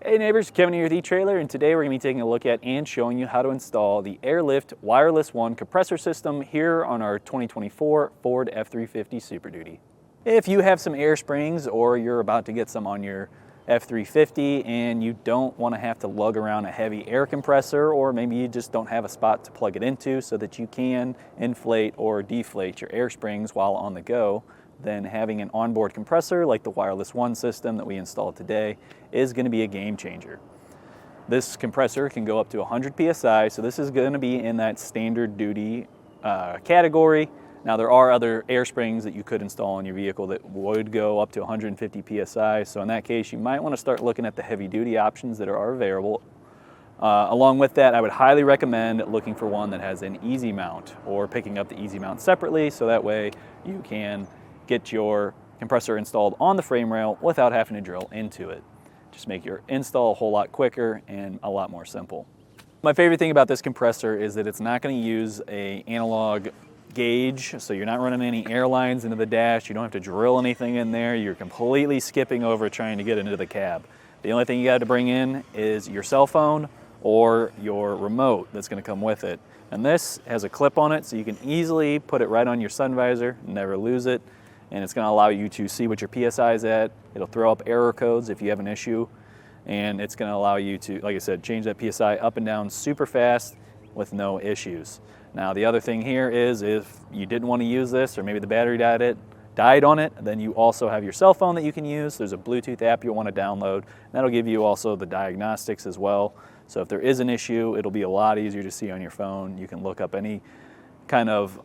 Hey neighbors, Kevin here with etrailer, and today we're going to be taking a look at and showing you how to install the Airlift WirelessONE Compressor System here on our 2024 Ford F-350 Super Duty. If you have some air springs or you're about to get some on your F-350 and you don't want to have to lug around a heavy air compressor, or maybe you just don't have a spot to plug it into so that you can inflate or deflate your air springs while on the go, then having an onboard compressor like the WirelessONE system that we installed today is going to be a game changer. This compressor can go up to 100 psi, so this is going to be in that standard duty category. Now there are other air springs that you could install in your vehicle that would go up to 150 psi, so in that case you might want to start looking at the heavy duty options that are available. Along with that, I would highly recommend looking for one that has an easy mount, or picking up the easy mount separately, so that way you can get your compressor installed on the frame rail without having to drill into it. Just make your install a whole lot quicker and a lot more simple. My favorite thing about this compressor is that it's not going to use an analog gauge, so you're not running any air lines into the dash. You don't have to drill anything in there. You're completely skipping over trying to get into the cab. The only thing you got to bring in is your cell phone or your remote that's going to come with it. And this has a clip on it, so you can easily put it right on your sun visor, never lose it. And it's going to allow you to see what your PSI is at. It'll throw up error codes if you have an issue. And it's going to allow you to, like I said, change that PSI up and down super fast with no issues. Now the other thing here is, if you didn't want to use this, or maybe the battery died on it, then you also have your cell phone that you can use. There's a Bluetooth app you'll want to download. That'll give you also the diagnostics as well. So if there is an issue, it'll be a lot easier to see on your phone. You can look up any kind of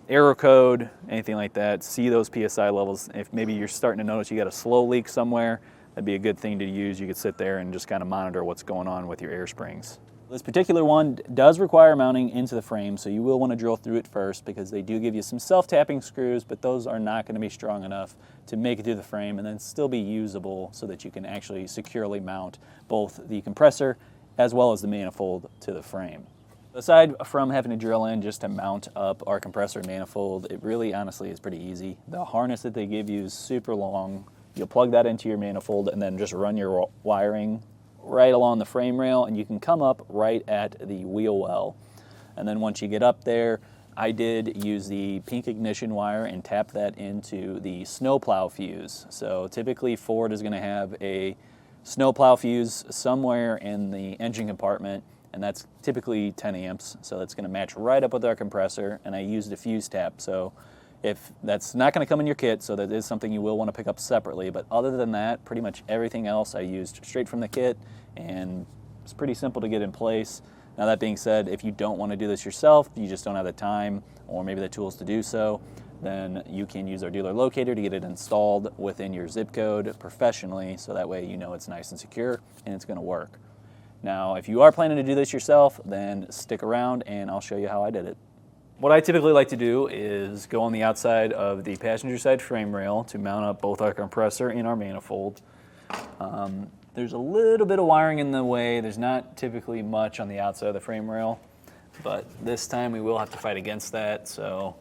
error code, anything like that, see those PSI levels. If maybe you're starting to notice you got a slow leak somewhere, that'd be a good thing to use. You could sit there and just kind of monitor what's going on with your air springs. This particular one does require mounting into the frame, so you will want to drill through it first, because they do give you some self-tapping screws, but those are not going to be strong enough to make it through the frame and then still be usable so that you can actually securely mount both the compressor as well as the manifold to the frame. Aside from having to drill in just to mount up our compressor manifold, it really honestly is pretty easy. The harness that they give you is super long. You'll plug that into your manifold and then just run your wiring right along the frame rail, and you can come up right at the wheel well. And then once you get up there, I did use the pink ignition wire and tap that into the snowplow fuse. So typically Ford is going to have a snowplow fuse somewhere in the engine compartment, and that's typically 10 amps, so that's going to match right up with our compressor, and I used a fuse tap. So if that's not going to come in your kit, so that is something you will want to pick up separately, but other than that, pretty much everything else I used straight from the kit, and it's pretty simple to get in place. Now that being said, if you don't want to do this yourself, you just don't have the time or maybe the tools to do so, then you can use our dealer locator to get it installed within your zip code professionally, so that way you know it's nice and secure and it's going to work. Now, if you are planning to do this yourself, then stick around and I'll show you how I did it. What I typically like to do is go on the outside of the passenger side frame rail to mount up both our compressor and our manifold. There's a little bit of wiring in the way. There's not typically much on the outside of the frame rail, but this time we will have to fight against that. So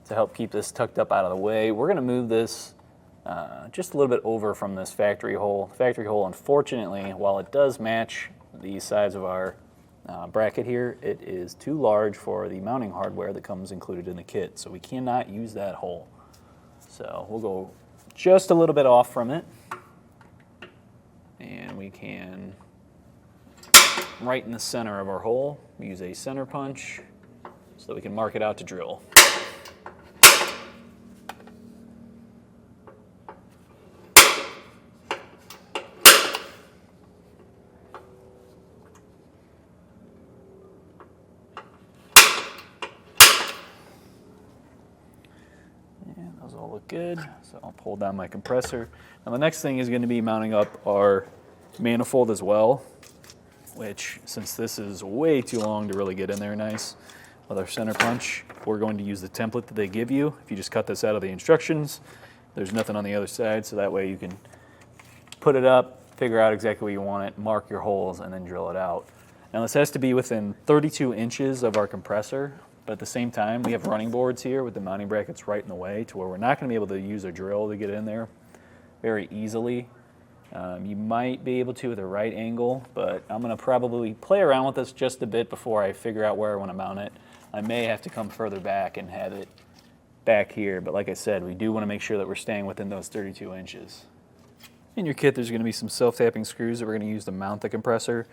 to help keep this tucked up out of the way, we're going to move this just a little bit over from this factory hole. The factory hole, unfortunately, while it does match the size of our bracket here, it is too large for the mounting hardware that comes included in the kit, so we cannot use that hole. So we'll go just a little bit off from it, and we can, right in the center of our hole, use a center punch so that we can mark it out to drill. Those all look good, so I'll pull down my compressor. Now the next thing is going to be mounting up our manifold as well, which, since this is way too long to really get in there nice with our center punch, we're going to use the template that they give you. If you just cut this out of the instructions, there's nothing on the other side, so that way you can put it up, figure out exactly where you want it, mark your holes, and then drill it out. Now this has to be within 32 inches of our compressor, but at the same time, we have running boards here with the mounting brackets right in the way, to where we're not going to be able to use a drill to get in there very easily. You might be able to with a right angle, but I'm going to probably play around with this just a bit before I figure out where I want to mount it. I may have to come further back and have it back here, but like I said, we do want to make sure that we're staying within those 32 inches. In your kit, there's going to be some self-tapping screws that we're going to use to mount the compressor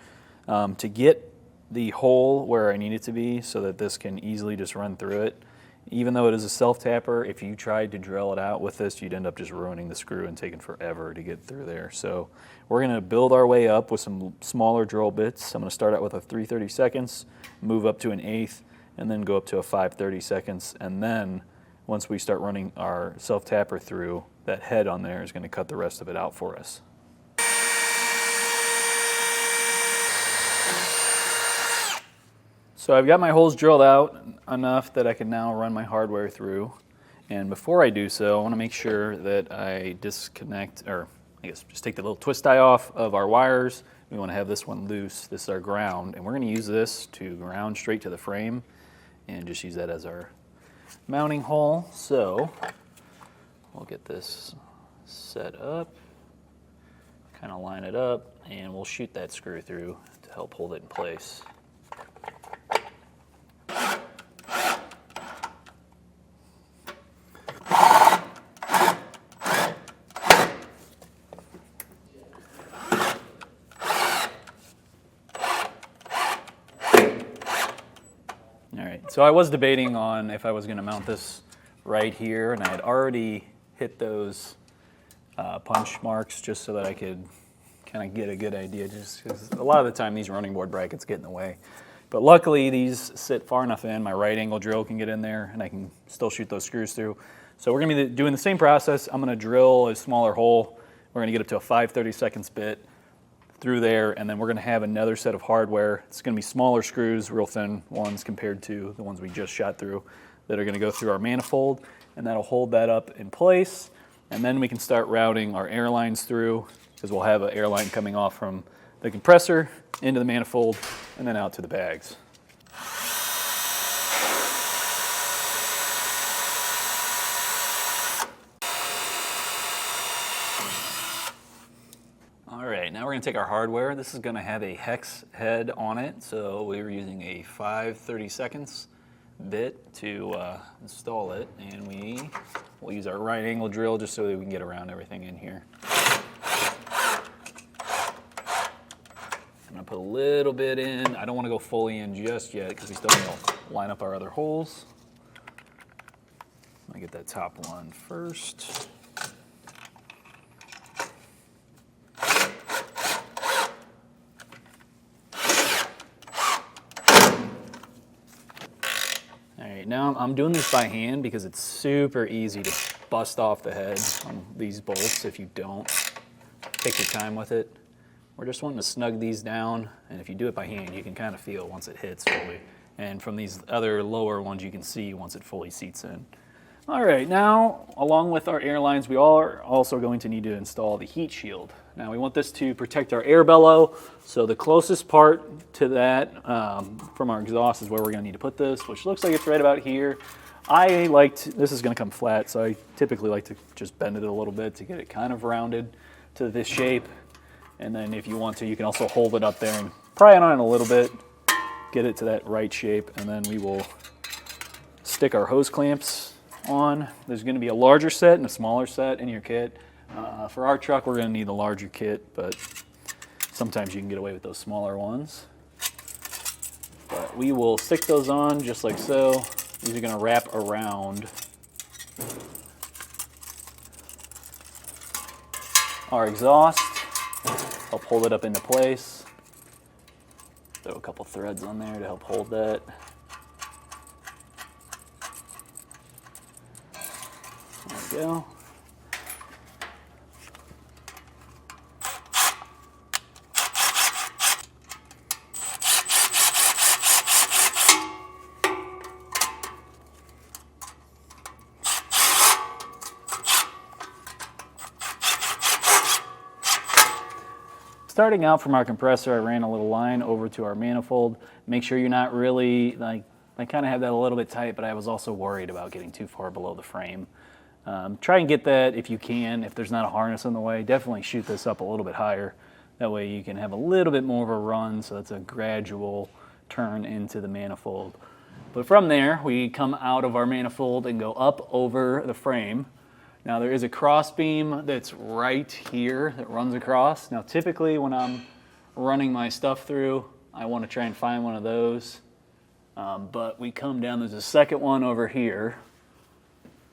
to get the hole where I need it to be so that this can easily just run through it. Even though it is a self-tapper, if you tried to drill it out with this, you'd end up just ruining the screw and taking forever to get through there. So we're going to build our way up with some smaller drill bits. I'm going to start out with a 3/32, move up to an 1/8, and then go up to a 5/32. And then once we start running our self-tapper through, that head on there is going to cut the rest of it out for us. So I've got my holes drilled out enough that I can now run my hardware through. And before I do so, I want to make sure that I disconnect, or I guess just take the little twist tie off of our wires. We want to have this one loose. This is our ground. And we're going to use this to ground straight to the frame and just use that as our mounting hole. So we'll get this set up, kind of line it up, and we'll shoot that screw through to help hold it in place. So I was debating on if I was going to mount this right here, and I had already hit those punch marks just so that I could kind of get a good idea, just because a lot of the time these running board brackets get in the way. But luckily these sit far enough in, my right angle drill can get in there and I can still shoot those screws through. So we're going to be doing the same process. I'm going to drill a smaller hole. We're going to get up to a 5/32 bit through there, and then we're going to have another set of hardware. It's going to be smaller screws, real thin ones compared to the ones we just shot through, that are going to go through our manifold, and that'll hold that up in place. And then we can start routing our air lines through, because we'll have an air line coming off from the compressor into the manifold and then out to the bags. All right, now we're going to take our hardware. This is going to have a hex head on it, so we were using a 5/32 bit to install it, and we'll use our right angle drill just so that we can get around everything in here. I'm going to put a little bit in. I don't want to go fully in just yet because we still need to line up our other holes. I'm going to get that top one first. Now I'm doing this by hand because it's super easy to bust off the head on these bolts if you don't take your time with it. We're just wanting to snug these down, and if you do it by hand, you can kind of feel once it hits fully. And from these other lower ones, you can see once it fully seats in. All right, now along with our air lines, we are also going to need to install the heat shield. Now we want this to protect our air bellow, so the closest part to that from our exhaust is where we're going to need to put this, which looks like it's right about here. This is going to come flat, so I typically like to just bend it a little bit to get it kind of rounded to this shape. And then if you want to, you can also hold it up there and pry it on a little bit, get it to that right shape, and then we will stick our hose clamps on. There's going to be a larger set and a smaller set in your kit. For our truck, we're going to need the larger kit, but sometimes you can get away with those smaller ones. But we will stick those on just like so. These are going to wrap around our exhaust, help hold it up into place. Throw a couple threads on there to help hold that. There we go. Starting out from our compressor, I ran a little line over to our manifold. Make sure you're not really, I kind of have that a little bit tight, but I was also worried about getting too far below the frame. Try and get that if you can. If there's not a harness in the way, definitely shoot this up a little bit higher. That way you can have a little bit more of a run, so it's a gradual turn into the manifold. But from there, we come out of our manifold and go up over the frame. Now there is a cross beam that's right here that runs across. Now typically when I'm running my stuff through, I want to try and find one of those. But we come down, there's a second one over here.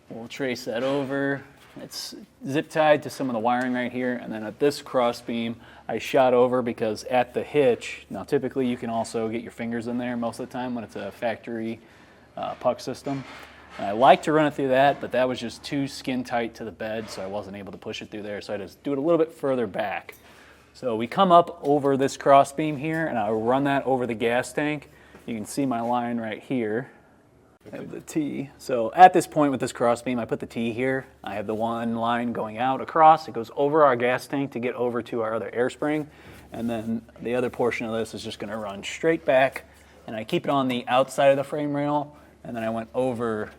We'll trace that over. It's zip tied to some of the wiring right here, and then at this cross beam I shot over because at the hitch, now typically you can also get your fingers in there most of the time when it's a factory puck system. And I like to run it through that, but that was just too skin tight to the bed, so I wasn't able to push it through there, so I just do it a little bit further back. So we come up over this cross beam here, and I run that over the gas tank. You can see my line right here. I have the T. So at this point with this cross beam, I put the T here. I have the one line going out across. It goes over our gas tank to get over to our other air spring. And then the other portion of this is just going to run straight back. And I keep it on the outside of the frame rail. And then I went over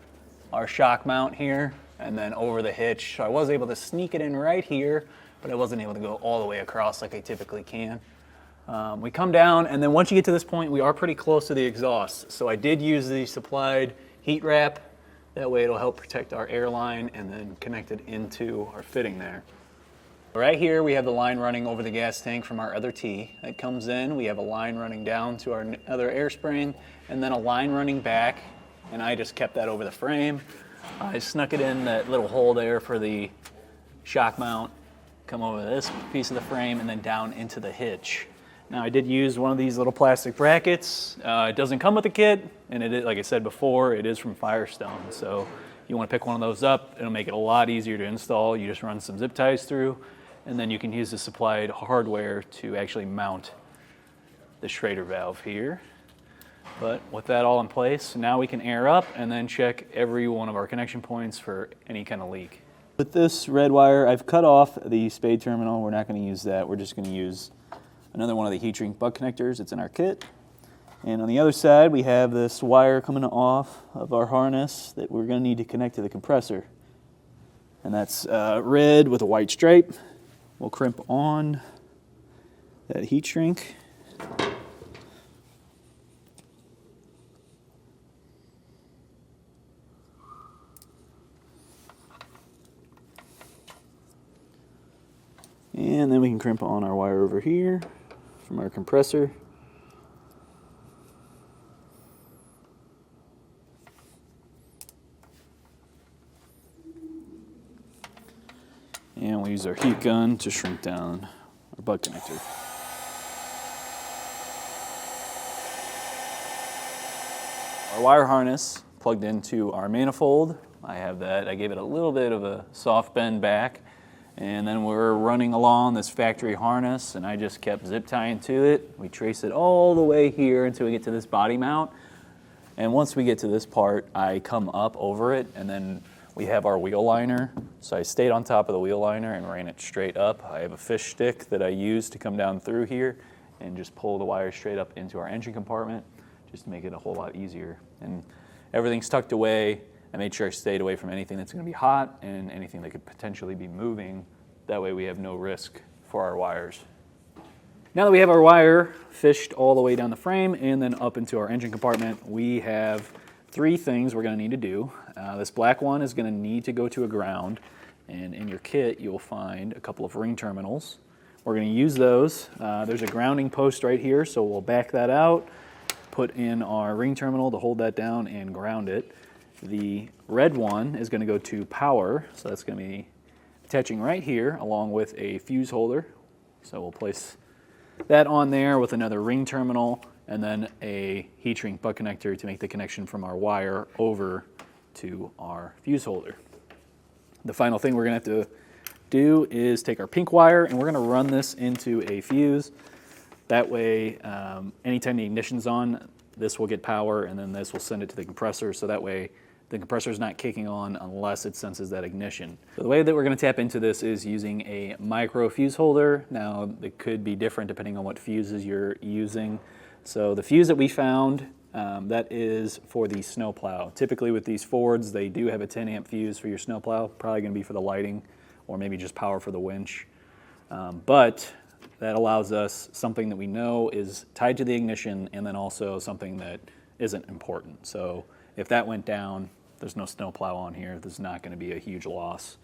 our shock mount here and then over the hitch. So I was able to sneak it in right here, but I wasn't able to go all the way across like I typically can. We come down, and then once you get to this point, we are pretty close to the exhaust. So I did use the supplied heat wrap. That way it'll help protect our air line and then connect it into our fitting there. Right here we have the line running over the gas tank from our other T. That comes in, we have a line running down to our other air spring, and then a line running back, and I just kept that over the frame. I snuck it in that little hole there for the shock mount, come over this piece of the frame, and then down into the hitch. Now I did use one of these little plastic brackets. It doesn't come with the kit, and it is, like I said before, it is from Firestone. So you want to pick one of those up. It'll make it a lot easier to install. You just run some zip ties through, and then you can use the supplied hardware to actually mount the Schrader valve here. But with that all in place, now we can air up and then check every one of our connection points for any kind of leak. With this red wire, I've cut off the spade terminal. We're not going to use that. We're just going to use another one of the heat shrink butt connectors. It's in our kit. And on the other side, we have this wire coming off of our harness that we're going to need to connect to the compressor. And that's red with a white stripe. We'll crimp on that heat shrink. And then we can crimp on our wire over here from our compressor. And we use our heat gun to shrink down our butt connector. Our wire harness plugged into our manifold. I have that. I gave it a little bit of a soft bend back. And then we're running along this factory harness, and I just kept zip tying to it. We trace it all the way here until we get to this body mount. And once we get to this part, I come up over it, and then we have our wheel liner. So I stayed on top of the wheel liner and ran it straight up. I have a fish stick that I use to come down through here and just pull the wire straight up into our engine compartment just to make it a whole lot easier. And everything's tucked away. I made sure I stayed away from anything that's going to be hot and anything that could potentially be moving. That way we have no risk for our wires. Now that we have our wire fished all the way down the frame and then up into our engine compartment, we have three things we're going to need to do. This black one is going to need to go to a ground, and in your kit you'll find a couple of ring terminals. We're going to use those. There's a grounding post right here, so we'll back that out, put in our ring terminal to hold that down and ground it. The red one is going to go to power, so that's going to be attaching right here along with a fuse holder. So we'll place that on there with another ring terminal and then a heat shrink butt connector to make the connection from our wire over to our fuse holder. The final thing we're going to have to do is take our pink wire and we're going to run this into a fuse. That way, anytime the ignition's on, this will get power and then this will send it to the compressor, so that way the compressor is not kicking on unless it senses that ignition. So the way that we're going to tap into this is using a micro fuse holder. Now, it could be different depending on what fuses you're using. So the fuse that we found That is for the snowplow. Typically with these Fords, they do have a 10 amp fuse for your snowplow, probably going to be for the lighting or maybe just power for the winch. But that allows us something that we know is tied to the ignition and then also something that isn't important. So if that went down, there's no snowplow on here, there's not going to be a huge loss.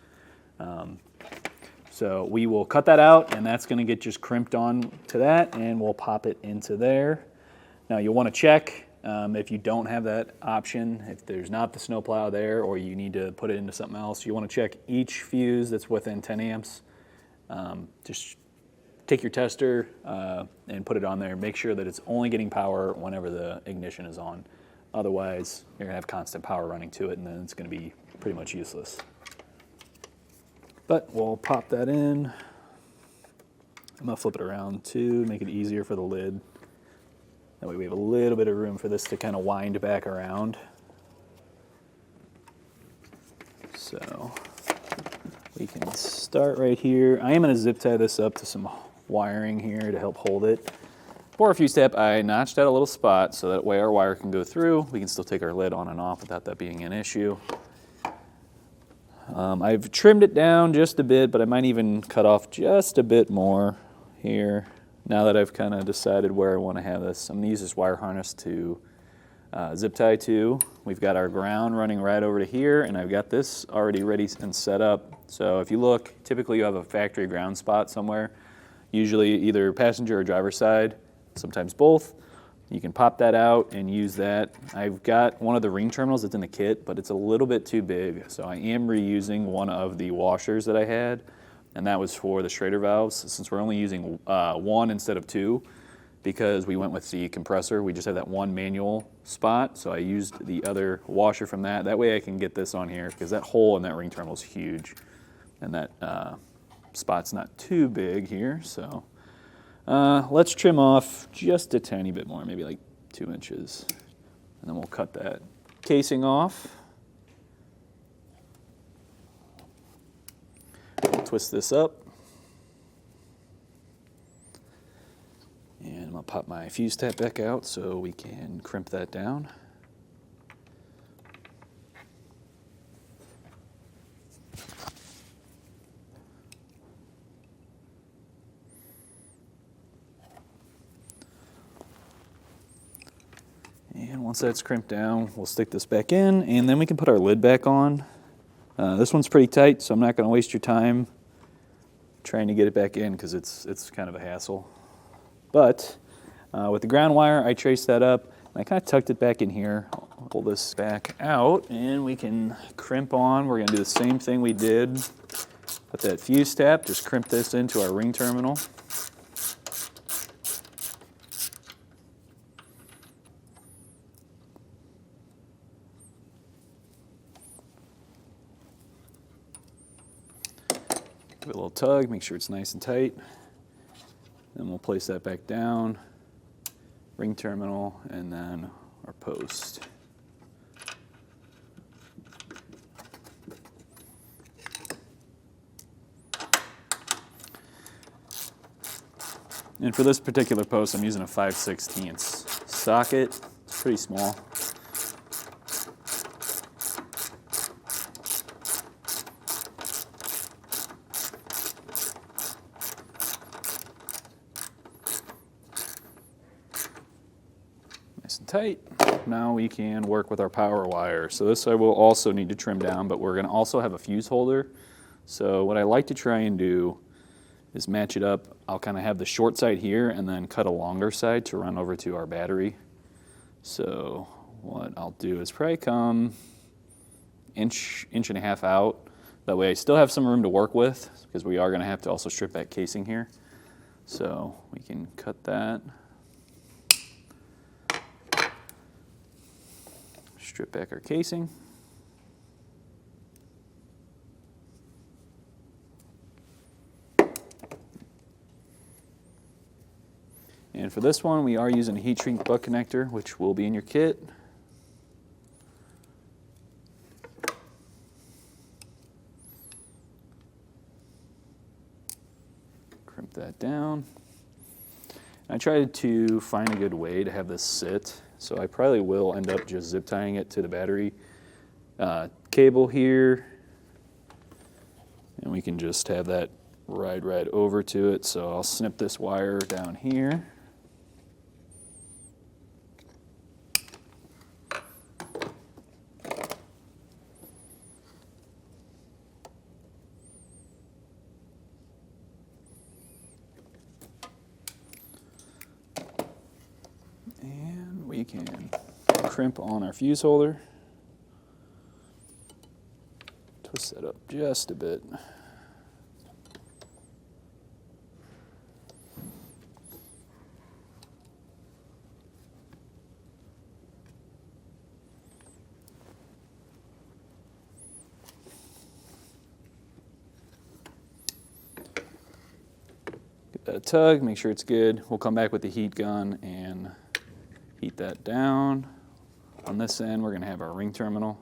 So we will cut that out, and that's going to get just crimped on to that, and we'll pop it into there. Now you'll want to check if you don't have that option, if there's not the snowplow there or you need to put it into something else, you want to check each fuse that's within 10 amps. Just take your tester and put it on there. Make sure that it's only getting power whenever the ignition is on. Otherwise, you're going to have constant power running to it, and then it's going to be pretty much useless. But we'll pop that in. I'm going to flip it around too, make it easier for the lid. That way we have a little bit of room for this to kind of wind back around. So we can start right here. I am going to zip tie this up to some wiring here to help hold it. For a fuse tap, I notched out a little spot so that way our wire can go through. We can still take our lid on and off without that being an issue. I've trimmed it down just a bit, but I might even cut off just a bit more here. Now that I've kind of decided where I want to have this, I'm going to use this wire harness to zip tie to. We've got our ground running right over to here, and I've got this already ready and set up. So if you look, typically you have a factory ground spot somewhere, usually either passenger or driver side, sometimes both. You can pop that out and use that. I've got one of the ring terminals that's in the kit, but it's a little bit too big, so I am reusing one of the washers that I had, and that was for the Schrader valves. Since we're only using one instead of two, because we went with the compressor, we just have that one manual spot, so I used the other washer from that. That way I can get this on here, because that hole in that ring terminal is huge, and that spot's not too big here, so. Let's trim off just a tiny bit more, maybe like 2 inches, and then we'll cut that casing off. We'll twist this up, and I'm going to pop my fuse tap back out so we can crimp that down. And once that's crimped down, we'll stick this back in, and then we can put our lid back on. This one's pretty tight, so I'm not going to waste your time trying to get it back in because it's kind of a hassle. But with the ground wire, I traced that up, and I kind of tucked it back in here. I'll pull this back out, and we can crimp on. We're going to do the same thing we did with that fuse tap. Just crimp this into our ring terminal. Give it a little tug, make sure it's nice and tight. Then we'll place that back down, ring terminal, and then our post. And for this particular post, I'm using a 5/16 socket. It's pretty small. Nice and tight. Now we can work with our power wire. So this I will also need to trim down, but we're going to also have a fuse holder. So what I like to try and do is match it up. I'll kind of have the short side here and then cut a longer side to run over to our battery. So what I'll do is probably come inch and a half out. That way I still have some room to work with because we are going to have to also strip back casing here. So we can cut that. Strip back our casing. And for this one, we are using a heat shrink butt connector, which will be in your kit. Crimp that down. I tried to find a good way to have this sit so I probably will end up just zip tying it to the battery cable here, and we can just have that ride right over to it. So I'll snip this wire down here. And we can crimp on our fuse holder. Twist that up just a bit. Give that a tug, make sure it's good. We'll come back with the heat gun and heat that down. On this end, we're going to have our ring terminal.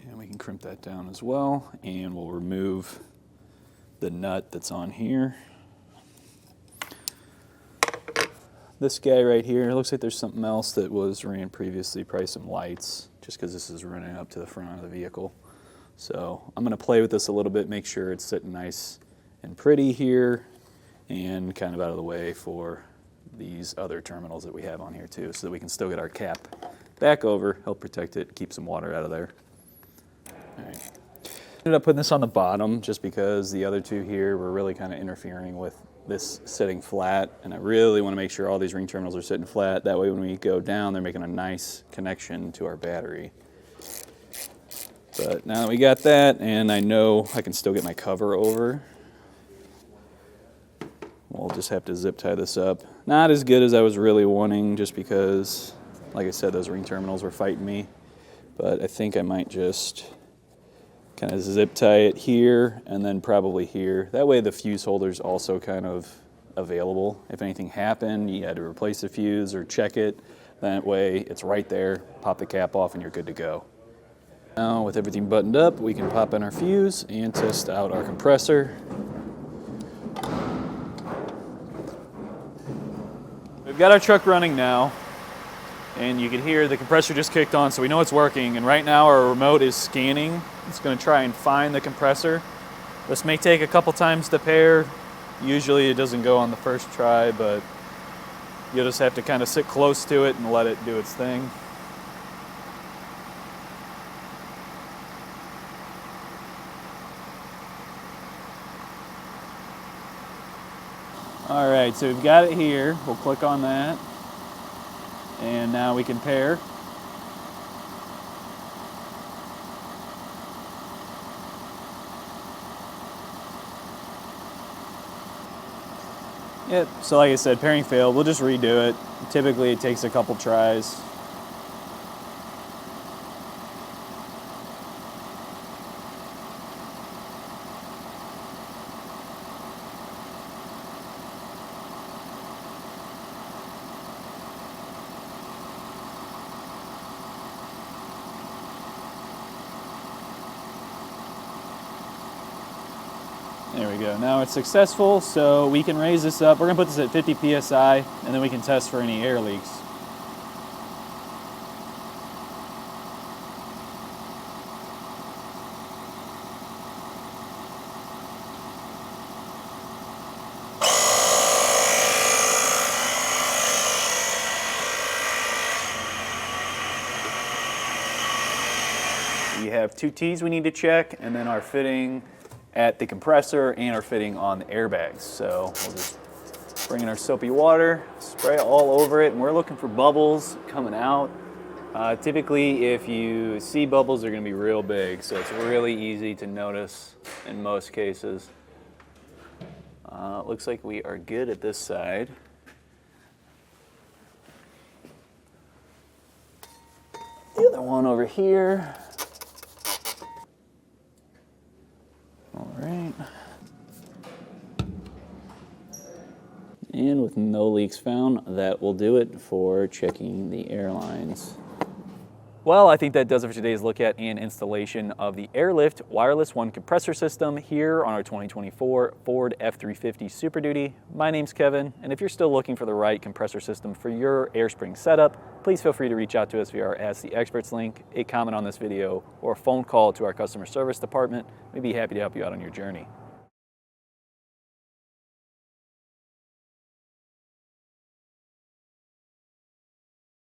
And we can crimp that down as well, and we'll remove the nut that's on here. This guy right here, it looks like there's something else that was ran previously, probably some lights, just because this is running up to the front of the vehicle. So I'm going to play with this a little bit, make sure it's sitting nice and pretty here, and kind of out of the way for these other terminals that we have on here too, so that we can still get our cap back over, help protect it, keep some water out of there. All right. Ended up putting this on the bottom just because the other two here were really kind of interfering with this sitting flat, and I really want to make sure all these ring terminals are sitting flat. That way when we go down, they're making a nice connection to our battery. But now that we got that, and I know I can still get my cover over, we'll just have to zip tie this up. Not as good as I was really wanting, just because, like I said, those ring terminals were fighting me. But I think I might just kind of zip tie it here and then probably here. That way the fuse holder's also kind of available. If anything happened, you had to replace the fuse or check it, that way it's right there, pop the cap off and you're good to go. Now with everything buttoned up, we can pop in our fuse and test out our compressor. We've got our truck running now, and you can hear the compressor just kicked on, so we know it's working. And right now our remote is scanning. It's going to try and find the compressor. This may take a couple times to pair. Usually it doesn't go on the first try, but you'll just have to kind of sit close to it and let it do its thing. All right, so we've got it here. We'll click on that, and now we can pair. Yep, so like I said, pairing failed. We'll just redo it. Typically it takes a couple tries. There we go, now it's successful, so we can raise this up. We're gonna put this at 50 PSI, and then we can test for any air leaks. We have two T's we need to check, and then our fitting at the compressor and our fitting on the airbags. So we'll just bring in our soapy water, spray it all over it, and we're looking for bubbles coming out. Typically, if you see bubbles, they're gonna be real big, so it's really easy to notice in most cases. Looks like we are good at this side. The other one over here. All right. And with no leaks found, that will do it for checking the airlines. Well, I think that does it for today's look at and installation of the Airlift WirelessONE Compressor System here on our 2024 Ford F-350 Super Duty. My name's Kevin, and if you're still looking for the right compressor system for your airspring setup, please feel free to reach out to us via our Ask the Experts link, a comment on this video, or a phone call to our customer service department. We'd be happy to help you out on your journey.